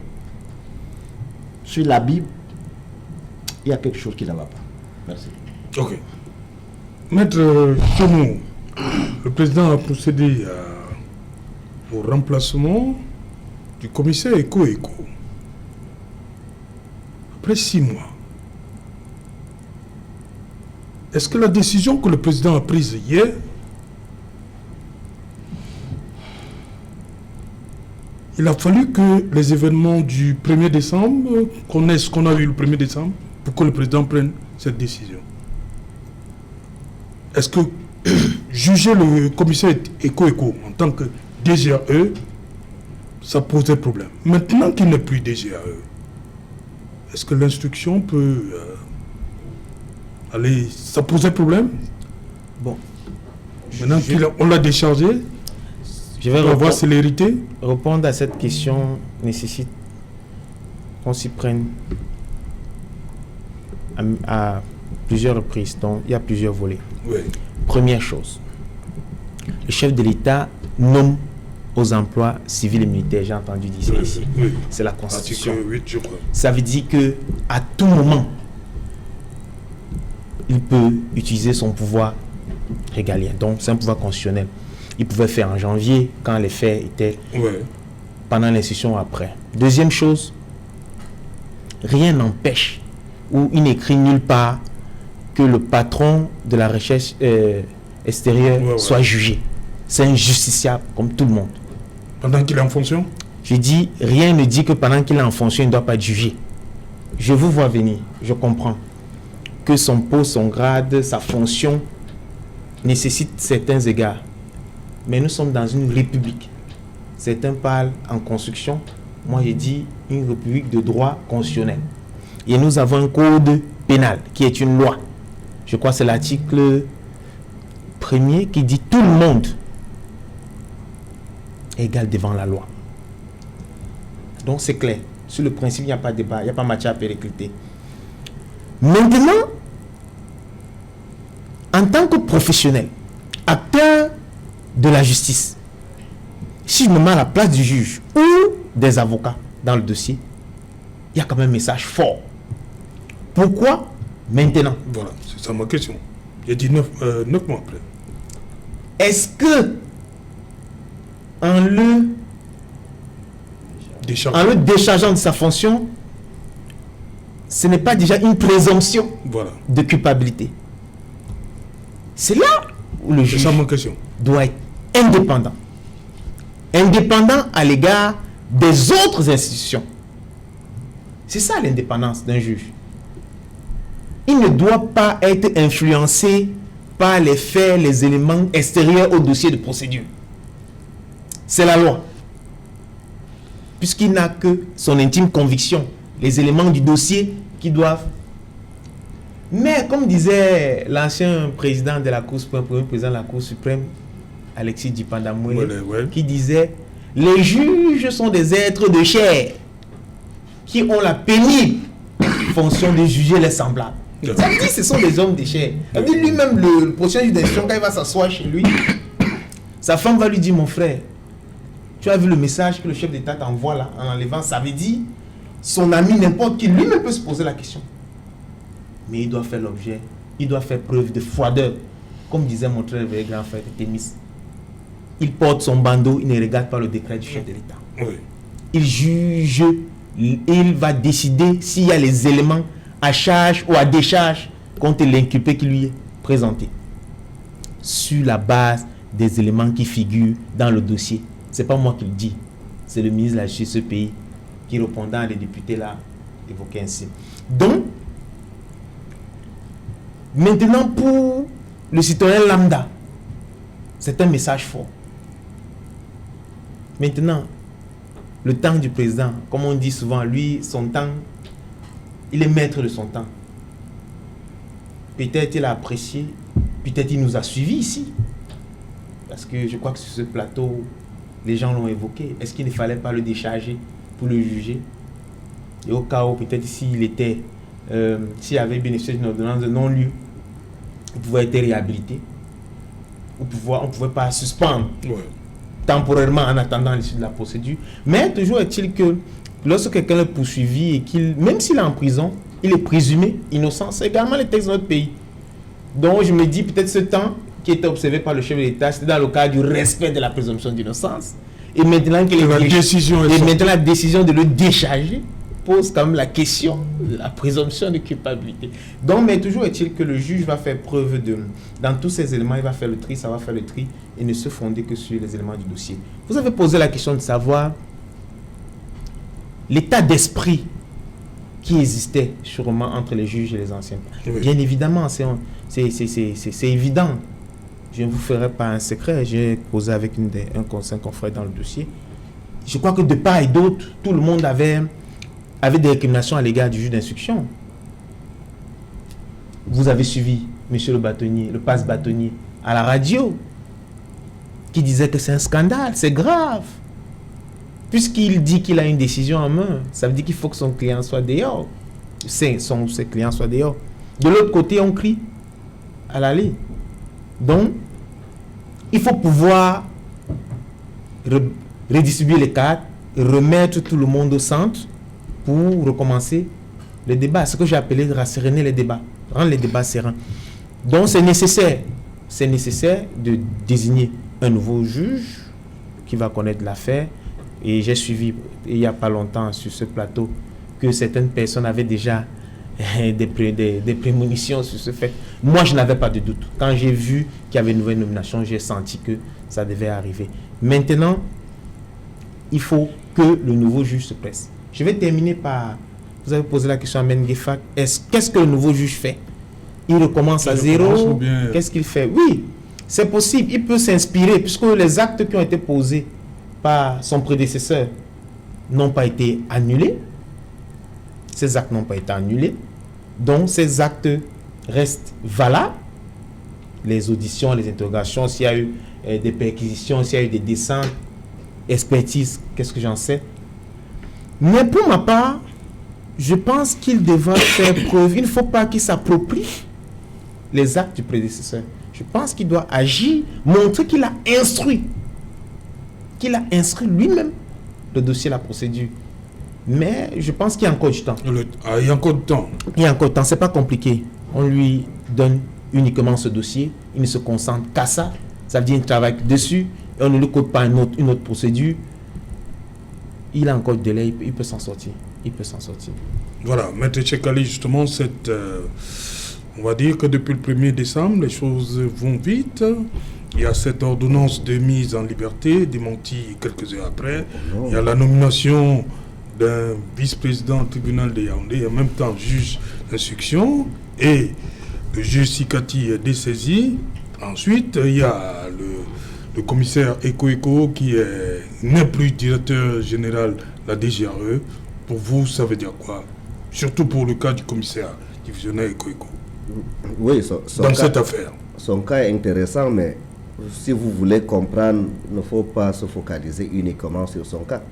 sur la Bible, il y a quelque chose qui ne va pas. Merci. Ok. Maître Choumou, le président a procédé au remplacement du commissaire Eko. Après 6 mois, est-ce que la décision que le président a prise hier il a fallu que les événements du 1er décembre connaissent ce qu'on a eu le 1er décembre pour que le président prenne cette décision? Est-ce que juger le commissaire Eko en tant que DGAE, ça posait problème? Maintenant qu'il n'est plus DGAE, est-ce que l'instruction peut aller... Ça posait problème? Bon. Maintenant qu'on l'a déchargé, je vais avoir célérité. Répondre à cette question nécessite qu'on s'y prenne à plusieurs reprises. Donc, il y a plusieurs volets. Oui. Première chose, le chef de l'État nomme aux emplois civils et militaires. J'ai entendu dire ça ici. Oui. C'est la Constitution. Article 8, je crois. Ça veut dire que à tout moment, il peut utiliser son pouvoir régalien. Donc, c'est un pouvoir constitutionnel. Il pouvait faire en janvier, quand les faits étaient pendant l'instruction ou après. Deuxième chose, rien n'empêche, ou il n'écrit nulle part, que le patron de la recherche extérieure soit jugé. C'est un justiciable comme tout le monde. Pendant qu'il est en fonction? Je dis, rien ne dit que pendant qu'il est en fonction, il ne doit pas être jugé. Je vous vois venir, je comprends que son poste, son grade, sa fonction nécessite certains égards. Mais nous sommes dans une république. Certains parlent en construction. Moi, j'ai dit une république de droit constitutionnel. Et nous avons un code pénal qui est une loi. Je crois que c'est l'article 1er qui dit tout le monde est égal devant la loi. Donc c'est clair. Sur le principe, il n'y a pas de débat, il n'y a pas matière à péricliter. Maintenant, en tant que professionnel, acteur de la justice, si je me mets à la place du juge ou des avocats dans le dossier, il y a quand même un message fort. Pourquoi maintenant? Voilà, c'est ça ma question. Il y a dit 9 mois après. Est-ce que en le déchargeant de sa fonction, ce n'est pas déjà une présomption de culpabilité? C'est là où le juge doit être indépendant. Indépendant à l'égard des autres institutions. C'est ça l'indépendance d'un juge. Il ne doit pas être influencé par les faits, les éléments extérieurs au dossier de procédure. c'est la loi. Puisqu'il n'a que son intime conviction, les éléments du dossier qui doivent. Mais comme disait l'ancien président de la Cour suprême, premier président de la Cour suprême, Alexis Djipanda-Moïse, qui disait « Les juges sont des êtres de chair qui ont la pénible fonction de juger les semblables. » Ça veut dire que ce sont des hommes de chair. Ça veut dire lui-même, le prochain juge d'instruction, quand il va s'asseoir chez lui, sa femme va lui dire « Mon frère, tu as vu le message que le chef d'État t'envoie là, en enlevant, ça veut dire son ami, n'importe qui, lui-même peut se poser la question. Mais il doit faire l'objet, il doit faire preuve de froideur. Comme disait mon très vrai grand frère Thémis, il porte son bandeau, il ne regarde pas le décret du chef de l'État. Oui. Il juge, il va décider s'il y a les éléments à charge ou à décharge contre l'inculpé qui lui est présenté. Sur la base des éléments qui figurent dans le dossier. Ce n'est pas moi qui le dis, c'est le ministre de la Justice de ce pays qui, répondant à des députés là, évoquait ainsi. Donc, maintenant pour le citoyen lambda, c'est un message fort. Maintenant, le temps du président, comme on dit souvent, lui, son temps, il est maître de son temps. Peut-être il a apprécié, peut-être il nous a suivis ici. Parce que je crois que sur ce plateau, les gens l'ont évoqué. Est-ce qu'il ne fallait pas le décharger pour le juger? Et au cas où, peut-être s'il était, s'il avait bénéficié d'une ordonnance de non-lieu, il pouvait être réhabilité. On ne pouvait pas suspendre temporairement en attendant l'issue de la procédure. Mais toujours est-il que lorsque quelqu'un est poursuivi et qu'il, même s'il est en prison, il est présumé innocent. C'est également les textes de notre pays. Donc je me dis peut-être ce temps qui était observé par le chef de l'État, c'était dans le cadre du respect de la présomption d'innocence. Et maintenant que la décision de le décharger pose quand même la question de la présomption de culpabilité. Donc, mais toujours est-il que le juge va faire preuve de... Dans tous ces éléments, il va faire le tri, ça va faire le tri et ne se fonder que sur les éléments du dossier. Vous avez posé la question de savoir l'état d'esprit qui existait sûrement entre les juges et les anciens. Oui. Bien évidemment, c'est évident. Je ne vous ferai pas un secret. J'ai posé avec un confrère dans le dossier. Je crois que de part et d'autre, tout le monde avait des récriminations à l'égard du juge d'instruction. Vous avez suivi M. le bâtonnier, le passe-bâtonnier, à la radio, qui disait que c'est un scandale, c'est grave. Puisqu'il dit qu'il a une décision en main, ça veut dire qu'il faut que son client soit dehors. Ses clients soient dehors. De l'autre côté, on crie à l'allée. Donc, il faut pouvoir redistribuer les cartes, remettre tout le monde au centre pour recommencer le débat. Ce que j'ai appelé rasséréner les débats, rendre les débats sereins. Donc, c'est nécessaire de désigner un nouveau juge qui va connaître l'affaire. Et j'ai suivi, il n'y a pas longtemps, sur ce plateau, que certaines personnes avaient déjà des prémonitions sur ce fait. Moi, je n'avais pas de doute. Quand j'ai vu qu'il y avait une nouvelle nomination, j'ai senti que ça devait arriver. Maintenant, il faut que le nouveau juge se presse. Je vais terminer par... Vous avez posé la question à Menguefak. Qu'est-ce que le nouveau juge fait? Il recommence à zéro? Qu'est-ce qu'il fait? Oui, c'est possible. Il peut s'inspirer, puisque les actes qui ont été posés par son prédécesseur n'ont pas été annulés. Ces actes n'ont pas été annulés. Donc, ces actes restent valables. Les auditions, les interrogations, s'il y a eu des perquisitions, s'il y a eu des descentes, expertise, qu'est-ce que j'en sais. Mais pour ma part, je pense qu'il devra faire preuve. Il ne faut pas qu'il s'approprie les actes du prédécesseur. Je pense qu'il doit agir, montrer qu'il a instruit lui-même le dossier, la procédure. Mais je pense qu'il y a encore du temps. Il y a encore du temps. Il y a encore du temps, c'est pas compliqué. On lui donne uniquement ce dossier, il ne se concentre qu'à ça. Ça veut dire qu'il travaille dessus, et on ne lui code pas une autre procédure. Il a encore du délai, il peut s'en sortir. Voilà, Maître Tchekali, justement, on va dire que depuis le 1er décembre, les choses vont vite. Il y a cette ordonnance de mise en liberté, démentie quelques heures après. Il y a la nomination d'un vice-président du tribunal de Yaoundé, et en même temps juge d'instruction, et le juge Sikati est dessaisi. Ensuite, il y a le commissaire Eko qui est n'est plus directeur général de la DGRE. Pour vous, ça veut dire quoi? Surtout pour le cas du commissaire divisionnaire Eko. Oui, dans cette affaire. Son cas est intéressant, mais si vous voulez comprendre, il ne faut pas se focaliser uniquement sur son cas.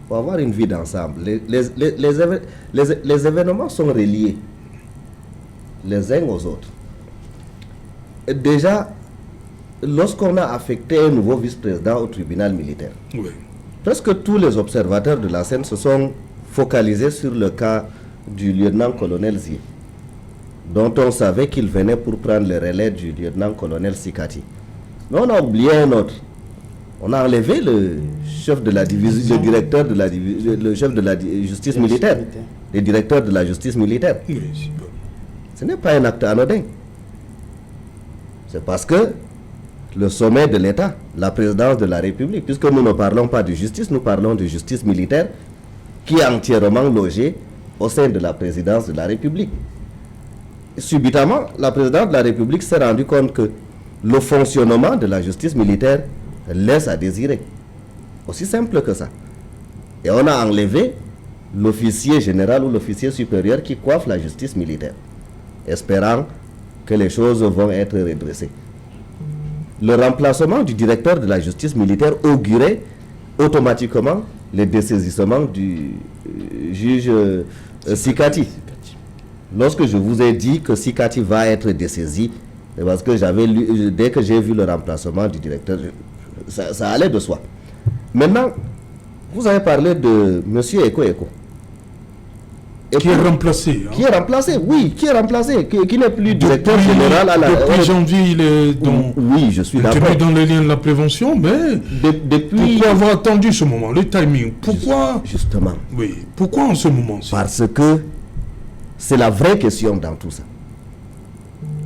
Il faut avoir une vie d'ensemble. Les événements sont reliés les uns aux autres. Et déjà, lorsqu'on a affecté un nouveau vice-président au tribunal militaire, Oui. presque tous les observateurs de la scène se sont focalisés sur le cas du lieutenant-colonel Zie, dont on savait qu'il venait pour prendre le relais du lieutenant-colonel Sikati. Mais on a oublié un autre. On a enlevé le chef de la division, le directeur de la division, le chef de la justice militaire, le directeur de la justice militaire. Oui, c'est bon. Ce n'est pas un acte anodin. C'est parce que le sommet de l'État, la présidence de la République, puisque nous ne parlons pas de justice, nous parlons de justice militaire qui est entièrement logée au sein de la présidence de la République. Subitement, la présidente de la République s'est rendue compte que le fonctionnement de la justice militaire laisse à désirer. Aussi simple que ça. Et on a enlevé l'officier général ou l'officier supérieur qui coiffe la justice militaire, espérant que les choses vont être redressées. Le remplacement du directeur de la justice militaire augurait automatiquement le dessaisissement du juge Sikati. Lorsque je vous ai dit que Sikati va être dessaisi, c'est parce que dès que j'ai vu le remplacement du directeur, ça allait de soi. Maintenant, vous avez parlé de M. Eko. Qui est remplacé. Qui est remplacé, oui, qui est remplacé, qui n'est plus directeur général à la... Depuis janvier, il est dans... Oui, je suis d'accord. Dans les liens de la prévention, mais... Depuis... Pourquoi avoir attendu ce moment, le timing? Pourquoi... Justement. Oui, pourquoi en ce moment-ci? Parce que c'est la vraie question dans tout ça.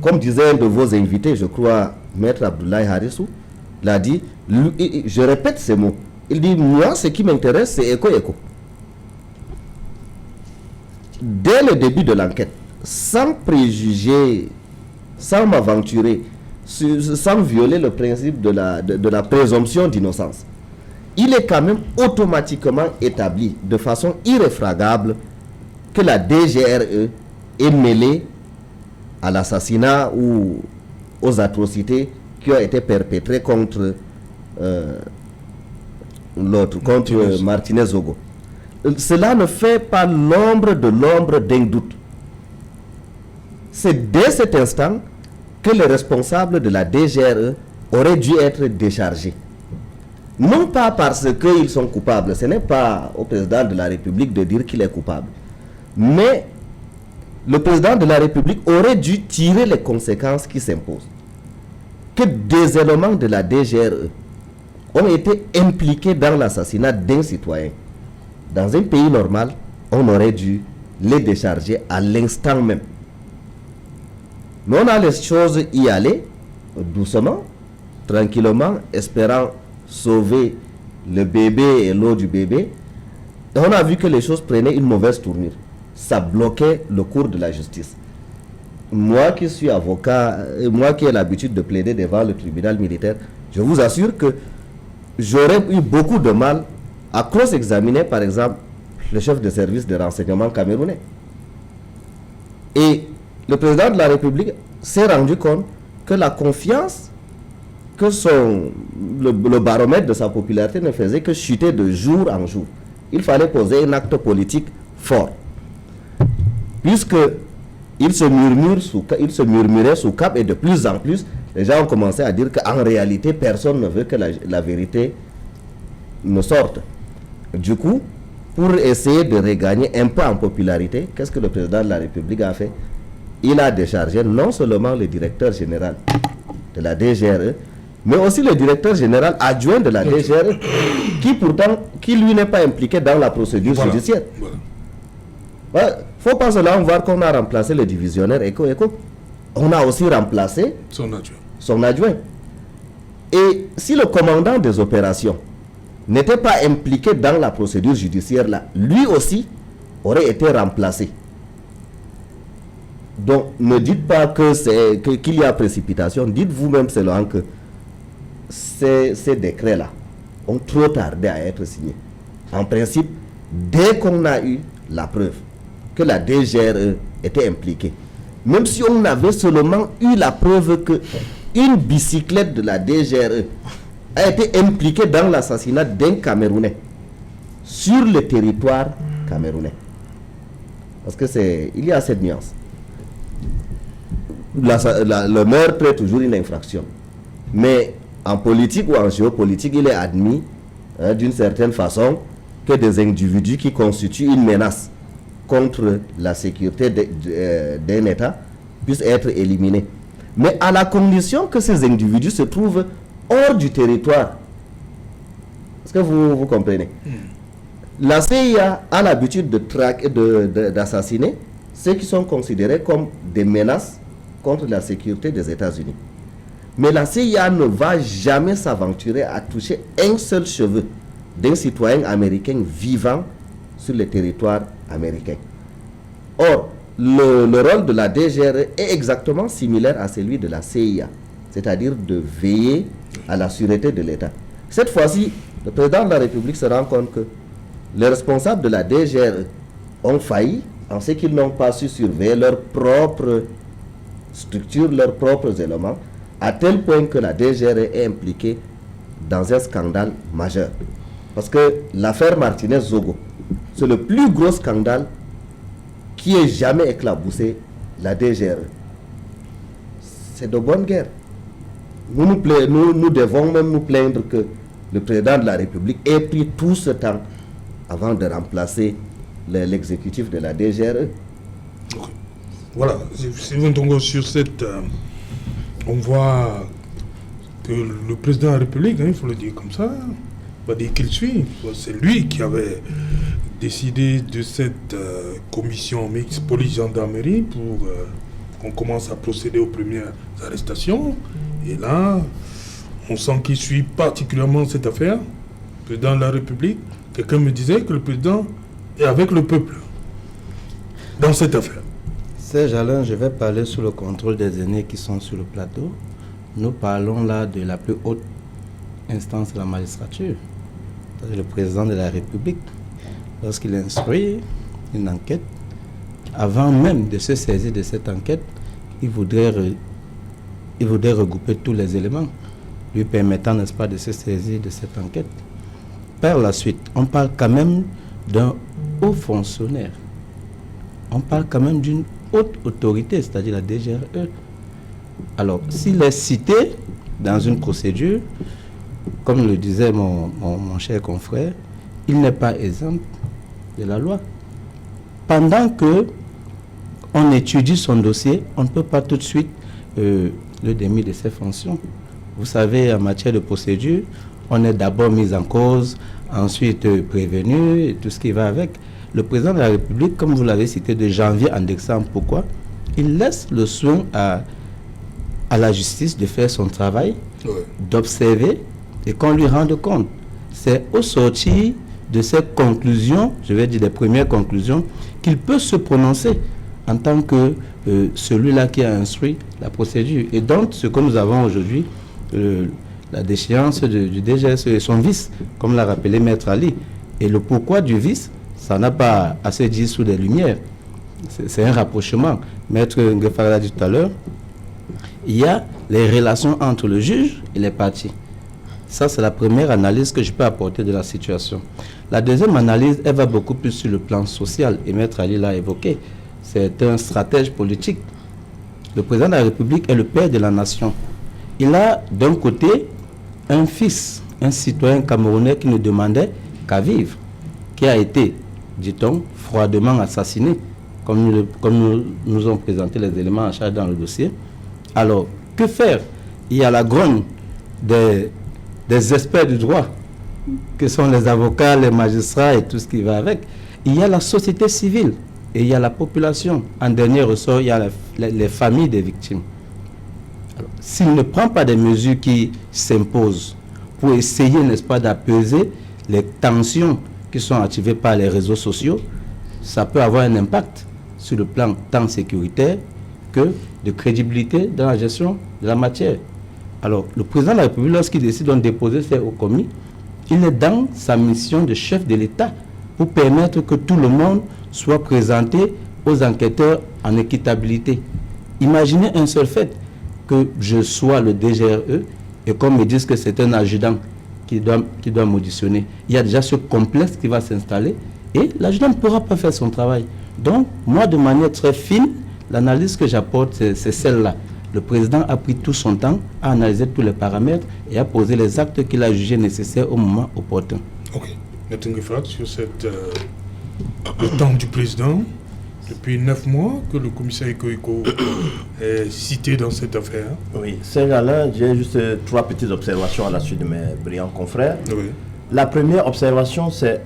Comme disait un de vos invités, je crois, Maître Abdoulaye Harissou, l'a dit, je répète ces mots, il dit, moi, ce qui m'intéresse, c'est Eko. Dès le début de l'enquête, sans préjuger, sans m'aventurer, sans violer le principe de la présomption d'innocence, il est quand même automatiquement établi de façon irréfragable que la DGRE est mêlée à l'assassinat ou aux atrocités qui ont été perpétrées contre Martinez Ogo. Cela ne fait pas l'ombre d'un doute. C'est dès cet instant que les responsables de la DGRE auraient dû être déchargés. Non pas parce qu'ils sont coupables, ce n'est pas au président de la République de dire qu'il est coupable. Mais le président de la République aurait dû tirer les conséquences qui s'imposent. Que des éléments de la DGRE ont été impliqués dans l'assassinat d'un citoyen. Dans un pays normal, on aurait dû les décharger à l'instant même. Mais on a les choses y aller, doucement, tranquillement, espérant sauver le bébé et l'eau du bébé. Et on a vu que les choses prenaient une mauvaise tournure. Ça bloquait le cours de la justice. Moi qui suis avocat, moi qui ai l'habitude de plaider devant le tribunal militaire, je vous assure que j'aurais eu beaucoup de mal à cross-examiner, par exemple, le chef de service de renseignement camerounais. Et le président de la République s'est rendu compte que la confiance que le baromètre de sa popularité ne faisait que chuter de jour en jour. Il fallait poser un acte politique fort. Puisque il se murmurait sous cap et de plus en plus, les gens ont commencé à dire qu'en réalité, personne ne veut que la vérité ne sorte. Du coup, pour essayer de regagner un peu en popularité, qu'est-ce que le président de la République a fait? Il a déchargé non seulement le directeur général de la DGRE, mais aussi le directeur général adjoint de la DGRE, qui lui n'est pas impliqué dans la procédure judiciaire. Faut pas seulement voir qu'on a remplacé le divisionnaire Eko. On a aussi remplacé son adjoint. Et si le commandant des opérations n'était pas impliqué dans la procédure judiciaire là, lui aussi aurait été remplacé. Donc ne dites pas qu'il y a précipitation, dites vous-même seulement que ces décrets là ont trop tardé à être signés. En principe, dès qu'on a eu la preuve que la DGRE était impliquée, même si on avait seulement eu la preuve que une bicyclette de la DGRE a été impliquée dans l'assassinat d'un Camerounais sur le territoire camerounais. Parce que il y a cette nuance. Le meurtre est toujours une infraction. Mais en politique ou en géopolitique, il est admis d'une certaine façon que des individus qui constituent une menace contre la sécurité d'un État puissent être éliminés. Mais à la condition que ces individus se trouvent hors du territoire. Est-ce que vous comprenez? La CIA a l'habitude d'assassiner ceux qui sont considérés comme des menaces contre la sécurité des États-Unis. Mais la CIA ne va jamais s'aventurer à toucher un seul cheveu d'un citoyen américain vivant sur le territoire américain. Or, le rôle de la DGRE est exactement similaire à celui de la CIA, c'est-à-dire de veiller à la sûreté de l'État. Cette fois-ci, le président de la République se rend compte que les responsables de la DGRE ont failli en ce qu'ils n'ont pas su surveiller leurs propres structures, leurs propres éléments, à tel point que la DGRE est impliquée dans un scandale majeur. Parce que l'affaire Martinez-Zogo, c'est le plus gros scandale qui ait jamais éclaboussé la DGRE. C'est de bonne guerre. Nous devons même nous plaindre que le président de la République ait pris tout ce temps avant de remplacer l'exécutif de la DGRE. Okay. Voilà, si nous tombons sur cette... on voit que le président de la République, il faut le dire comme ça, va dire qu'il suit. C'est lui qui avait décidé de cette commission mixte police-gendarmerie pour qu'on commence à procéder aux premières arrestations. Et là, on sent qu'il suit particulièrement cette affaire. Le président de la République, quelqu'un me disait que le président est avec le peuple dans cette affaire. Serge Alain, je vais parler sous le contrôle des aînés qui sont sur le plateau. Nous parlons là de la plus haute instance de la magistrature, le président de la République. Lorsqu'il instruit une enquête, avant même de se saisir de cette enquête, il voudrait regrouper tous les éléments, lui permettant, n'est-ce pas, de se saisir de cette enquête. Par la suite, on parle quand même d'un haut fonctionnaire. On parle quand même d'une haute autorité, c'est-à-dire la DGRE. Alors, s'il est cité dans une procédure, comme le disait mon cher confrère, il n'est pas exempt de la loi. Pendant que on étudie son dossier, on ne peut pas tout de suite le démis de ses fonctions. Vous savez, en matière de procédure, on est d'abord mis en cause, ensuite prévenu, et tout ce qui va avec. Le président de la République, comme vous l'avez cité, de janvier en décembre, pourquoi? Il laisse le soin à la justice de faire son travail, d'observer et qu'on lui rende compte. C'est au sortir de ces conclusions, je vais dire des premières conclusions, qu'il peut se prononcer en tant que celui-là qui a instruit la procédure. Et donc, ce que nous avons aujourd'hui, la déchéance du DGS et son vice, comme l'a rappelé Maître Ali. Et le pourquoi du vice, ça n'a pas à se dire sous des lumières. C'est un rapprochement. Maître Ngefara l'a dit tout à l'heure, il y a les relations entre le juge et les parties. Ça, c'est la première analyse que je peux apporter de la situation. La deuxième analyse, elle va beaucoup plus sur le plan social, et Maître Ali l'a évoqué. C'est un stratège politique. Le président de la République est le père de la nation. Il a d'un côté un fils, un citoyen camerounais qui ne demandait qu'à vivre, qui a été, dit-on, froidement assassiné, comme nous ont présenté les éléments en charge dans le dossier. Alors, que faire? Il y a la grogne des experts du droit, que sont les avocats, les magistrats et tout ce qui va avec. Il y a la société civile et il y a la population. En dernier ressort, il y a les familles des victimes. S'il ne prend pas des mesures qui s'imposent pour essayer, n'est-ce pas, d'apaiser les tensions qui sont activées par les réseaux sociaux, ça peut avoir un impact sur le plan tant sécuritaire que de crédibilité dans la gestion de la matière. Alors, le président de la République, lorsqu'il décide de déposer ses hauts commis, Il est dans sa mission de chef de l'État pour permettre que tout le monde soit présenté aux enquêteurs en équitabilité. Imaginez un seul fait, que je sois le DGRE et qu'on me dise que c'est un adjudant qui doit m'auditionner. Il y a déjà ce complexe qui va s'installer et l'adjudant ne pourra pas faire son travail. Donc, moi, de manière très fine, l'analyse que j'apporte, c'est celle-là. Le président a pris tout son temps à analyser tous les paramètres et à poser les actes qu'il a jugés nécessaires au moment opportun. Ok. Maître Nguefak, sur le temps du président, depuis 9 mois que le commissaire Eko est cité dans cette affaire. Oui, Serge-Alain, j'ai juste 3 petites observations à la suite de mes brillants confrères. Oui. La première observation, c'est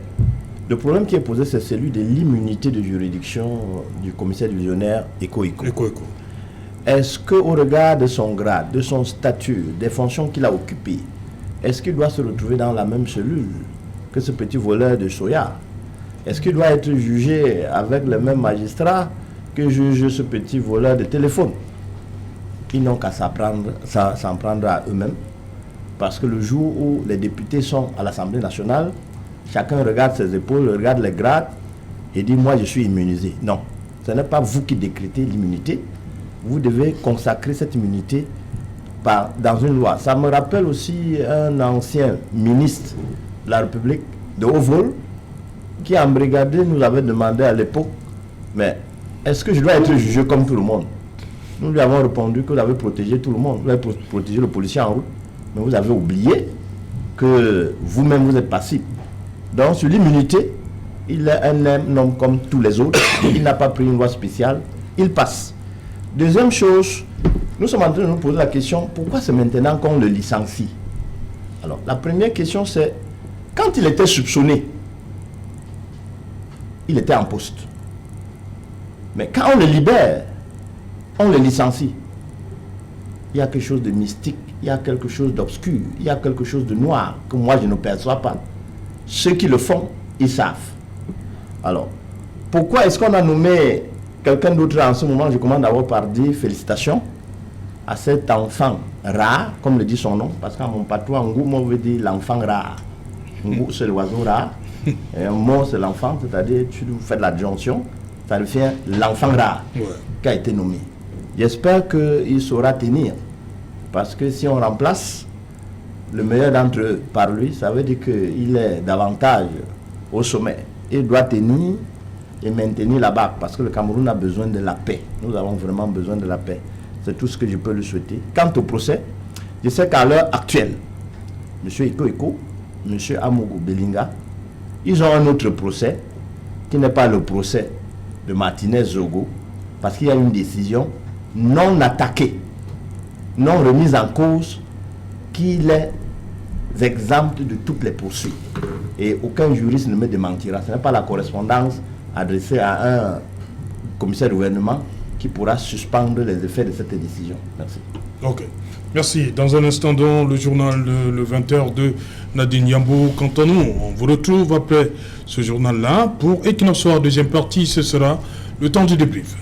le problème qui est posé, c'est celui de l'immunité de juridiction du commissaire divisionnaire Eko. Est-ce qu'au regard de son grade, de son statut, des fonctions qu'il a occupées, est-ce qu'il doit se retrouver dans la même cellule que ce petit voleur de soya? Est-ce qu'il doit être jugé avec le même magistrat que juge ce petit voleur de téléphone? Ils n'ont qu'à s'en prendre à eux-mêmes. Parce que le jour où les députés sont à l'Assemblée nationale, chacun regarde ses épaules, regarde les grades et dit « moi je suis immunisé ». Non, ce n'est pas vous qui décrétez l'immunité. Vous devez consacrer cette immunité dans une loi. Ça me rappelle aussi un ancien ministre de la République de haut vol qui, en brigadier, nous avait demandé à l'époque « mais est-ce que je dois être jugé comme tout le monde ?» Nous lui avons répondu que vous avez protégé tout le monde, vous avez protégé le policier en route, mais vous avez oublié que vous-même vous êtes passible. Donc sur l'immunité, il est un homme comme tous les autres, il n'a pas pris une loi spéciale, il passe. Deuxième chose, nous sommes en train de nous poser la question, pourquoi c'est maintenant qu'on le licencie? Alors la première question c'est, quand il était soupçonné, il était en poste. Mais quand on le libère, on le licencie. Il y a quelque chose de mystique, il y a quelque chose d'obscur, il y a quelque chose de noir que moi je ne perçois pas. Ceux qui le font, ils savent. Alors, pourquoi est-ce qu'on a nommé quelqu'un d'autre en ce moment? Je commence d'abord par dire félicitations à cet enfant rare, comme le dit son nom, parce qu'en mon patois, en Ngou, on veut dire l'enfant rare. Ngou, c'est l'oiseau rare. Et un mot, c'est l'enfant, c'est-à-dire tu fais de l'adjonction, ça devient l'enfant rare qui a été nommé. J'espère qu'il saura tenir, parce que si on remplace le meilleur d'entre eux par lui, ça veut dire qu'il est davantage au sommet. Il doit tenir et maintenir la barque, parce que le Cameroun a besoin de la paix. Nous avons vraiment besoin de la paix. C'est tout ce que je peux lui souhaiter. Quant au procès, je sais qu'à l'heure actuelle, M. Eko, M. Amougou Belinga, ils ont un autre procès qui n'est pas le procès de Martinez-Zogo, parce qu'il y a une décision non attaquée, non remise en cause, qui les exempte de toutes les poursuites. Et aucun juriste ne me démentira. Ce n'est pas la correspondance adressée à un commissaire de gouvernement qui pourra suspendre les effets de cette décision. Merci. Ok. Merci. Dans un instant, dans le journal de le 20h de Nadine Yambou, quant à nous, on vous retrouve après ce journal-là. Pour Equinox Soir, deuxième partie, ce sera le temps du débrief.